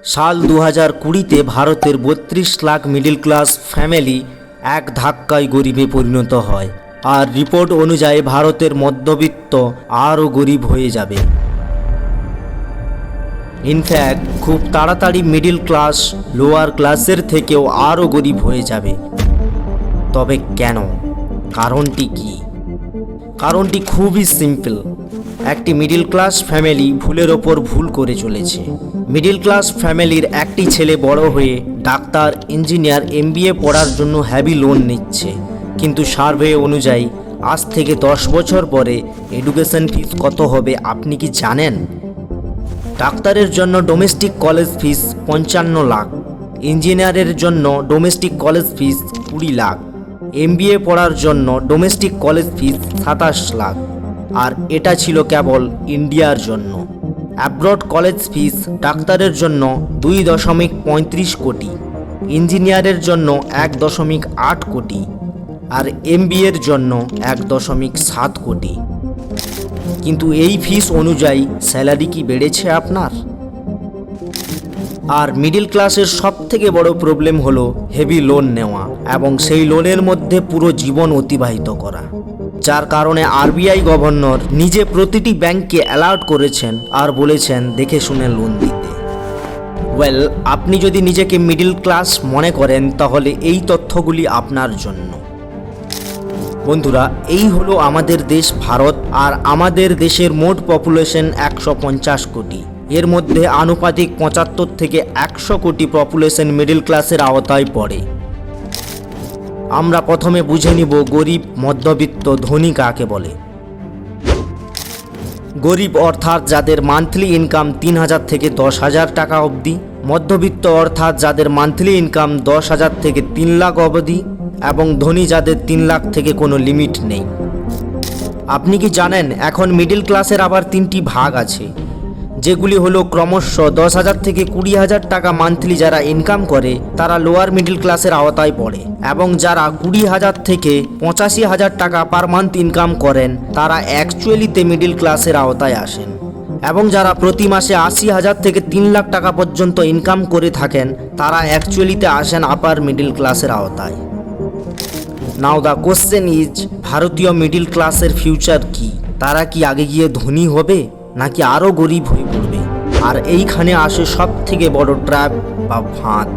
সাল 2020-তে ভারতের 32 lakh middle class family এক ধাক্কায় গরিবে পরিণত হয়। আর রিপোর্ট অনুযায়ী ভারতের মধ্যবিত্ত আরও গরিব হয়ে যাবে। ইনফ্যাক্ট খুব তাড়াতাড়ি মিডল ক্লাস লোয়ার ক্লাসের থেকেও আরও গরিব হয়ে যাবে। তবে কেন? কারণটি কি? কারণটি খুবই সিম্পল। একটি মিডল ক্লাস ফ্যামিলি ভুলের ওপর ভুল করে চলেছে। মিডল ক্লাস ফ্যামিলির একটি ছেলে বড় হয়ে ডাক্তার, ইঞ্জিনিয়ার, MBA পড়ার জন্য হেভি লোন নিচ্ছে, কিন্তু সার্ভে অনুযায়ী আজ থেকে 10 বছর পরে এডুকেশন ফিস কত হবে আপনি কি জানেন? ডাক্তারের জন্য ডোমেস্টিক কলেজ ফিস 55 লাখ, ইঞ্জিনিয়ারের জন্য ডোমেস্টিক কলেজ ফিস 20 লাখ, MBA পড়ার জন্য ডোমেস্টিক কলেজ ফিস 27 লাখ। আর এটা ছিল কেবল ইন্ডিয়ার জন্য। অ্যাব্রড কলেজ ফিস ডাক্তারের জন্য 2.35 কোটি, ইঞ্জিনিয়ারের জন্য 1.8 কোটি, আর MBA-র জন্য 1.7 কোটি। কিন্তু এই ফিস অনুযায়ী স্যালারি কি বেড়েছে আপনার? আর মিডল ক্লাসের সবথেকে বড় প্রবলেম হলো হেভি লোন নেওয়া এবং সেই লোনের মধ্যে পুরো জীবন অতিবাহিত করা, যার কারণে RBI গভর্নর নিজে প্রতিটি ব্যাংককে অ্যালার্ট করেছেন আর বলেছেন দেখে শুনে লোন দিতে। আপনি যদি নিজেকে মিডল ক্লাস মনে করেন তাহলে এই তথ্যগুলি আপনার জন্য। বন্ধুরা, এই হলো আমাদের দেশ ভারত, আর আমাদের দেশের মোট পপুলেশন 150 কোটি। এর মধ্যে আনুপাতিক 75 থেকে 100 কোটি পপুলেশন মিডল ক্লাসের আওতায় পড়ে। আমরা প্রথমে বুঝে নিব গরিব, মধ্যবিত্ত, ধনী কাকে বলে। গরিব অর্থাৎ যাদের মান্থলি ইনকাম 3,000 থেকে 10,000 টাকা অবধি, মধ্যবিত্ত অর্থাৎ যাদের মান্থলি ইনকাম 10,000 থেকে 3 লাখ অবধি, এবং ধনী যাদের 3 লাখ থেকে কোনো লিমিট নেই। আপনি কি জানেন এখন মিডল ক্লাসের আবার 3টি ভাগ আছে, যেগুলি হলো ক্রমশ 10,000 থেকে 20,000 টাকা মান্থলি যারা ইনকাম করে তারা লোয়ার মিডল ক্লাসের আওতায় পড়ে, এবং যারা 20,000 থেকে 85,000 টাকা পার মান্থ ইনকাম করেন তারা অ্যাকচুয়ালিতে মিডল ক্লাসের আওতায় আসেন, এবং যারা প্রতি মাসে 80,000 থেকে 3 লাখ টাকা পর্যন্ত ইনকাম করে থাকেন তারা অ্যাকচুয়ালিতে আসেন আপার মিডল ক্লাসের আওতায়। নাও দ্য কোশ্চেন ইজ, ভারতীয় মিডল ক্লাসের ফিউচার কি? তারা কি আগে গিয়ে ধনী হবে নাকি আরও গরিব হয়ে পড়বে? আর এইখানে আসে সব থেকে বড় ট্র্যাপ বা ফাঁদ।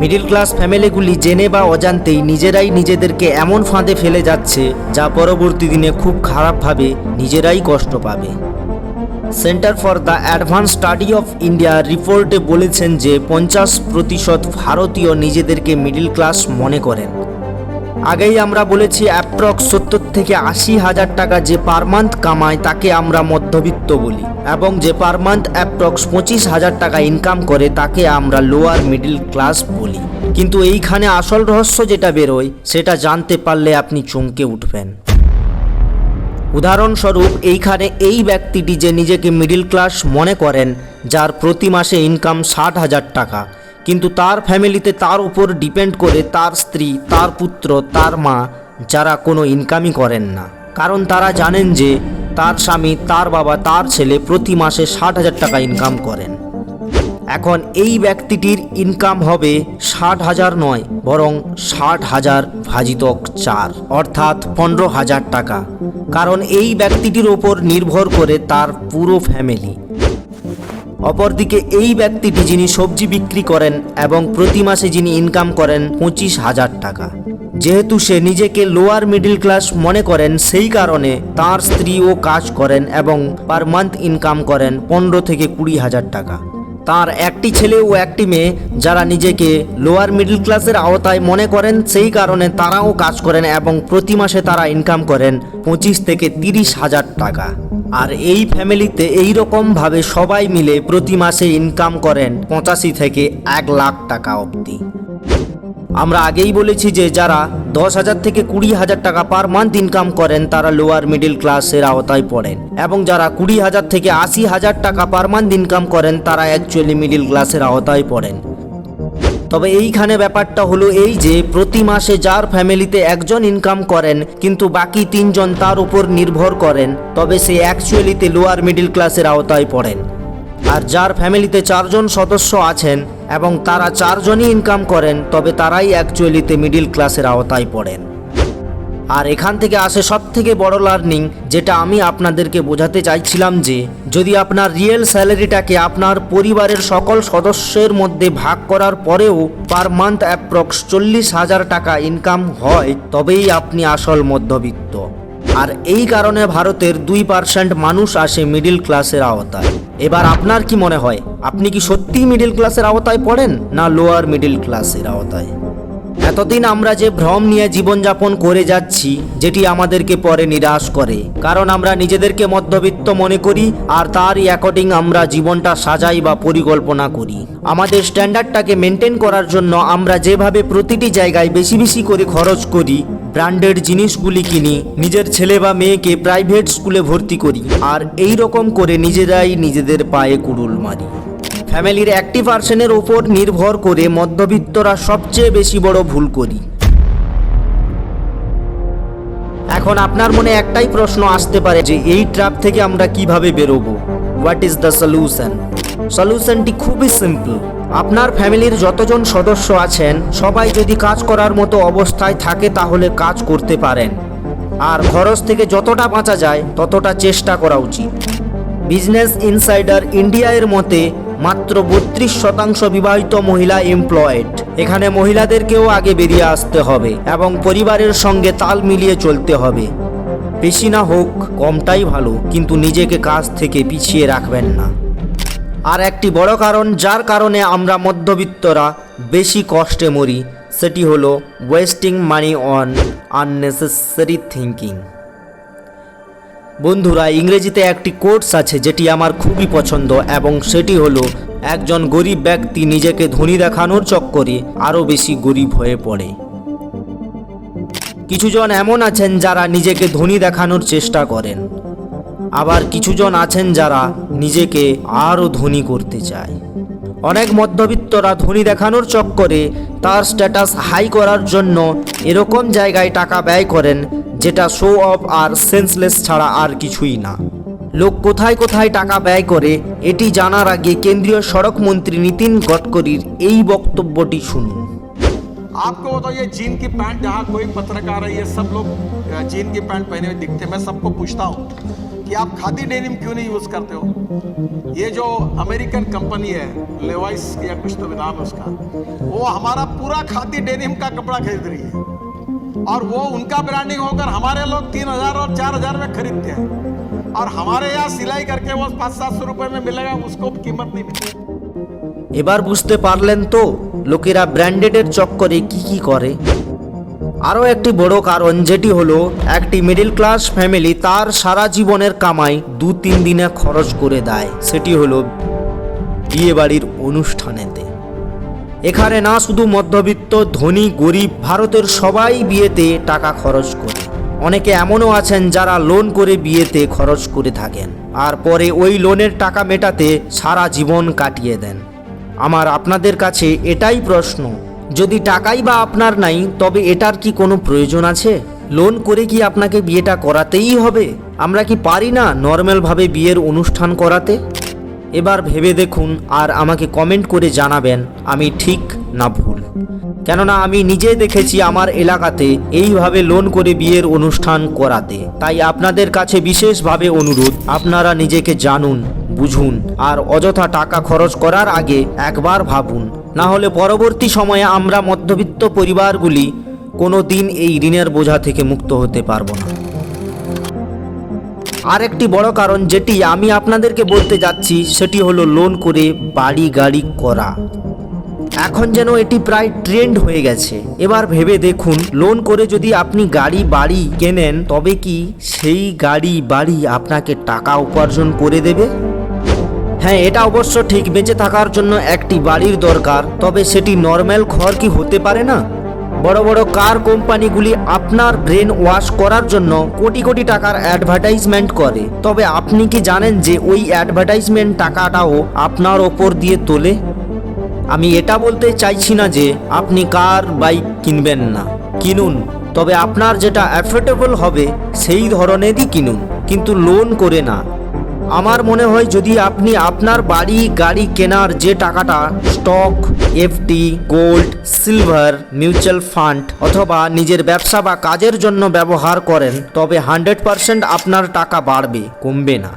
মিডল ক্লাস ফ্যামিলিগুলি জেনে বা অজান্তেই নিজেরাই নিজেদেরকে এমন ফাঁদে ফেলে যাচ্ছে যা পরবর্তী দিনে খুব খারাপভাবে নিজেরাই কষ্ট পাবে। Centre for the advance study of India রিপোর্টে বলেছেন যে 50% ভারতীয় নিজেদেরকে মিডল ক্লাস মনে করেন। আগেই আমরা বলেছি অ্যাপ্রক্স 70 থেকে 80,000 টাকা যে পার মান্থ কামায় তাকে আমরা মধ্যবিত্ত বলি, এবং যে পার মান্থ অ্যাপ্রক্স 25,000 টাকা ইনকাম করে তাকে আমরা লোয়ার মিডল ক্লাস বলি। কিন্তু এইখানে আসল রহস্য যেটা বেরোয় সেটা জানতে পারলে আপনি চমকে উঠবেন। উদাহরণস্বরূপ এইখানে এই ব্যক্তিটি যে নিজেকে মিডল ক্লাস মনে করেন, যার প্রতি মাসে ইনকাম 60,000 টাকা, কিন্তু তার ফ্যামিলিতে তার উপর ডিপেন্ড করে তার স্ত্রী, তার পুত্র, তার মা, যারা কোনো ইনকামই করেন না, কারণ তারা জানেন যে তার স্বামী, তার বাবা, তার ছেলে প্রতি মাসে 60,000 টাকা ইনকাম করেন। এখন এই ব্যক্তিটির ইনকাম হবে 60,000 নয়, বরং 60,000 ভাজিতক 4 অর্থাৎ 15,000 টাকা, কারণ এই ব্যক্তিটির ওপর নির্ভর করে তার পুরো ফ্যামিলি। অপরদিকে এই ব্যক্তিটি যিনি সবজি বিক্রি করেন এবং প্রতি মাসে যিনি ইনকাম করেন 25,000 টাকা, যেহেতু সে নিজেকে লোয়ার মিডল ক্লাস মনে করেন সেই কারণে তার স্ত্রীও কাজ করেন এবং পার মান্থ ইনকাম করেন 15 থেকে 20,000 টাকা। তার একটি ছেলে ও একটি মেয়ে যারা নিজেকে লোয়ার মিডল ক্লাসের আওতায় মনে করেন সেই কারণে তারাও কাজ করেন এবং প্রতি মাসে তারা ইনকাম করেন 25 থেকে 30,000 টাকা। আর এই ফ্যামিলিতে এইরকমভাবে সবাই মিলে প্রতি মাসে ইনকাম করেন 85 থেকে 1 লাখ টাকা অবধি। আমরা আগেই বলেছি যে যারা 10,000 থেকে 20,000 টাকা পার মান্থ ইনকাম করেন তারা লোয়ার মিডল ক্লাসের আওতায় পড়েন, এবং যারা 20,000 থেকে 80,000 টাকা পার মান্থ ইনকাম করেন তারা অ্যাকচুয়ালি মিডল ক্লাসের আওতায় পড়েন। তবে এইখানে ব্যাপারটা হলো এই যে প্রতি মাসে যার ফ্যামিলিতে একজন ইনকাম করেন কিন্তু বাকি 3 জন তার উপর নির্ভর করেন, তবে সে অ্যাকচুয়ালিতে লোয়ার মিডল ক্লাসের আওতায় পড়েন। আর যার ফ্যামিলিতে 4 জন সদস্য আছেন এবং তারা 4 জনই ইনকাম করেন, তবে তারাই অ্যাকচুয়ালিতে মিডিল ক্লাসের আওতায় পড়েন। আর এখান থেকে আসে সবথেকে বড় লার্নিং, যেটা আমি আপনাদেরকে বোঝাতে চাইছিলাম, যে যদি আপনার রিয়েল স্যালারিটাকে আপনার পরিবারের সকল সদস্যের মধ্যে ভাগ করার পরেও পার মান্থ অ্যাপ্রক্স 40,000 টাকা ইনকাম হয়, তবেই আপনি আসল মধ্যবিত্ত। আর এই কারণে ভারতের 2% মানুষ আসে মিডিল ক্লাসের আওতায়। এবার আপনার কি মনে হয়, আপনি কি সত্যিই মিডিল ক্লাসের আওতায় পড়েন, না লোয়ার মিডিল ক্লাসের আওতায়? এতদিন আমরা যে ভ্রম নিয়ে জীবনযাপন করে যাচ্ছি, যেটি আমাদেরকে পরে নিরাশ করে, কারণ আমরা নিজেদেরকে মধ্যবিত্ত মনে করি আর তারই অ্যাকর্ডিং আমরা জীবনটা সাজাই বা পরিকল্পনা করি। আমাদের স্ট্যান্ডার্ডটাকে মেনটেন করার জন্য আমরা যেভাবে প্রতিটি জায়গায় বেশি বেশি করে খরচ করি, ব্র্যান্ডেড জিনিসগুলি কিনি, নিজের ছেলে বা মেয়েকে প্রাইভেট স্কুলে ভর্তি করি, আর এই রকম করে নিজেরাই নিজেদের পায়ে কুড়ুল মারি। ফ্যামিলির 80%-এর ওপর নির্ভর করে মধ্যবিত্তরা সবচেয়ে বেশি বড় ভুল করি। এখন আপনার মনে একটাই প্রশ্ন আসতে পারে যে এই ট্র্যাপ থেকে আমরা কিভাবে বেরোবো? What is the solution? সলিউশনটি খুবই সিম্পল। আপনার ফ্যামিলির যতজন সদস্য আছেন সবাই যদি কাজ করার মতো অবস্থায় থাকে তাহলে কাজ করতে পারেন, আর খরচ থেকে যতটা বাঁচা যায় ততটা চেষ্টা করা উচিত। বিজনেস ইনসাইডার ইন্ডিয়া এর মতে মাত্র 32% বিবাহিত মহিলা এমপ্লয়েড। এখানে মহিলাদেরকেও আগে বেরিয়ে আসতে হবে এবং পরিবারের সঙ্গে তাল মিলিয়ে চলতে হবে। বেশি না হোক, কমটাই ভালো, কিন্তু নিজেকে কাজ থেকে পিছিয়ে রাখবেন না। আর একটি বড় কারণ যার কারণে আমরা মধ্যবিত্তরা বেশি কষ্টে মরি, সেটি হলো wasting money on unnecessary thinking. বন্ধুরা, ইংরেজিতে একটি কোটস আছে যেটি আমার খুবই পছন্দ, এবং সেটি হলো, একজন গরিব ব্যক্তি নিজেকে ধনী দেখানোর চক্করে আরও বেশি গরিব হয়ে পড়ে। কিছুজন এমন আছেন যারা নিজেকে ধনী দেখানোর চেষ্টা করেন, আবার কিছুজন আছেন যারা নিজেকে আরও ধনী করতে চায়। অনেক মধ্যবিত্তরা ধনী দেখানোর চক্করে তার স্ট্যাটাস হাই করার জন্য এরকম জায়গায় টাকা ব্যয় করেন যেটা শো অফ আর সেন্সলেস ছাড়া আর কিছুই না। লোক কোথায় কোথায় টাকা ব্যয় করে এটি জানার আগে কেন্দ্রীয় সড়ক মন্ত্রী নীতিন গডকরির এই বক্তব্যটি শুনুন। आपको तो ये जीन की पैंट, जहाँ कोई पत्रकार है, ये सब लोग जीन की पैंट पहने हुए दिखते हैं। मैं सबको पूछता हूँ कि आप खादी डेनिम क्यों नहीं यूज़ करते हो? ये जो अमेरिकन कंपनी है लेवाइस या कुछ तो नाम है उसका, वो हमारा पूरा खादी डेनिम का कपड़ा खरीद रही है, और वो उनका ब्रांडिंग होकर हमारे लोग 3,000 और 4,000 में खरीदते हैं, और हमारे यहाँ सिलाई करके वो 500-700 रुपये में मिलेगा, उसको कीमत नहीं मिलती। এবার বুঝতে পারলেন তো লোকেরা ব্র্যান্ডেডের চক্করে কি কি করে। আরও একটি বড় কারণ, যেটি হলো একটি মিডল ক্লাস ফ্যামিলি তার সারা জীবনের কামাই 2-3 দিনে খরচ করে দেয়, সেটি হলো বিয়েবাড়ির অনুষ্ঠানেতে। এখানে না শুধু মধ্যবিত্ত, ধনী, গরিব, ভারতের সবাই বিয়েতে টাকা খরচ করে। অনেকে এমনও আছেন যারা লোন করে বিয়েতে খরচ করে থাকেন, আর পরে ওই লোনের টাকা মেটাতে সারা জীবন কাটিয়ে দেন। আমার আপনাদের কাছে এটাই প্রশ্ন, যদি টাকাই বা আপনার নাই, তবে এটার কি কোনো প্রয়োজন আছে? লোন করে কি আপনাকে বিয়েটা করাতেই হবে? আমরা কি পারি না নর্মালভাবে বিয়ের অনুষ্ঠান করাতে? এবার ভেবে দেখুন আর আমাকে কমেন্ট করে জানাবেন আমি ঠিক না ভুল। কেননা আমি নিজে দেখেছি আমার এলাকাতে এইভাবে লোন করে বিয়ের অনুষ্ঠান করাতে। তাই আপনাদের কাছে বিশেষভাবে অনুরোধ, আপনারা নিজেকে জানুন, বুঝুন, আর অযথা টাকা খরচ করার আগে একবার ভাবুন, না হলে পরবর্তী সময়ে আমরা মধ্যবিত্ত পরিবারগুলি কোনো দিন এই ঋণের বোঝা থেকে মুক্ত হতে পারবো না। আরেকটি বড় কারণ যেটি আমি আপনাদেরকে বলতে যাচ্ছি সেটি হলো লোন করে বাড়ি গাড়ি করা। এখন যেন এটি প্রায় ট্রেন্ড হয়ে গেছে। এবার ভেবে দেখুন, লোন করে যদি আপনি গাড়ি বাড়ি কেনেন তবে কি সেই গাড়ি বাড়ি আপনাকে টাকা উপার্জন করে দেবে? হ্যাঁ, এটা অবশ্য ঠিক, বেঁচে থাকার জন্য একটি বাড়ির দরকার, তবে সেটি নর্মাল ঘর কি হতে পারে না? বড় বড় কার কোম্পানিগুলি আপনার ব্রেন ওয়াশ করার জন্য কোটি কোটি টাকার অ্যাডভার্টাইজমেন্ট করে, তবে আপনি কি জানেন যে ওই অ্যাডভার্টাইজমেন্ট টাকাটাও আপনার ওপর দিয়ে তোলে? আমি এটা বলতে চাইছি না যে আপনি কার বাইক কিনবেন না, কিনুন, তবে আপনার যেটা অ্যাফোর্ডেবল হবে সেই ধরনেরই কিনুন, কিন্তু লোন করে না। আমার মনে হয় যদি আপনি আপনার বাড়ি গাড়ি কেনার যে টাকাটা stock, FD, gold, silver, mutual fund অথবা নিজের ব্যবসা বা কাজের জন্য ব্যবহার করেন, তবে 100% আপনার টাকা বাড়বে, কমবে না।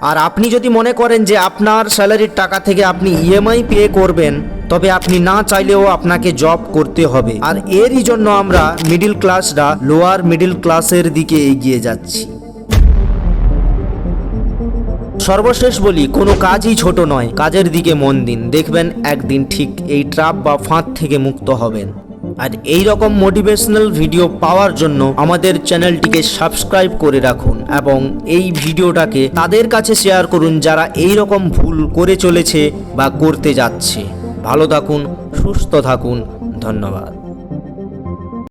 আর আপনি যদি মনে করেন যে আপনার স্যালারির টাকা থেকে আপনি ইএমআই পে করবেন, তবে আপনি না চাইলেও আপনাকে জব করতে হবে। আর এরই জন্য আমরা মিডল ক্লাসরা লোয়ার মিডল ক্লাসের দিকে এগিয়ে যাচ্ছি। সর্বশেষ বলি, কোনো কাজই ছোট নয়, কাজের দিকে মন দিন, দেখবেন একদিন ঠিক এই ট্র্যাপ বা ফাঁদ থেকে মুক্ত হবেন। আর এই রকম মোটিভেশনাল ভিডিও পাওয়ার জন্য আমাদের চ্যানেলটিকে সাবস্ক্রাইব করে রাখুন এবং এই ভিডিওটাকে তাদের কাছে শেয়ার করুন যারা এই রকম ভুল করে চলেছে বা করতে যাচ্ছে। ভালো থাকুন, সুস্থ থাকুন, ধন্যবাদ।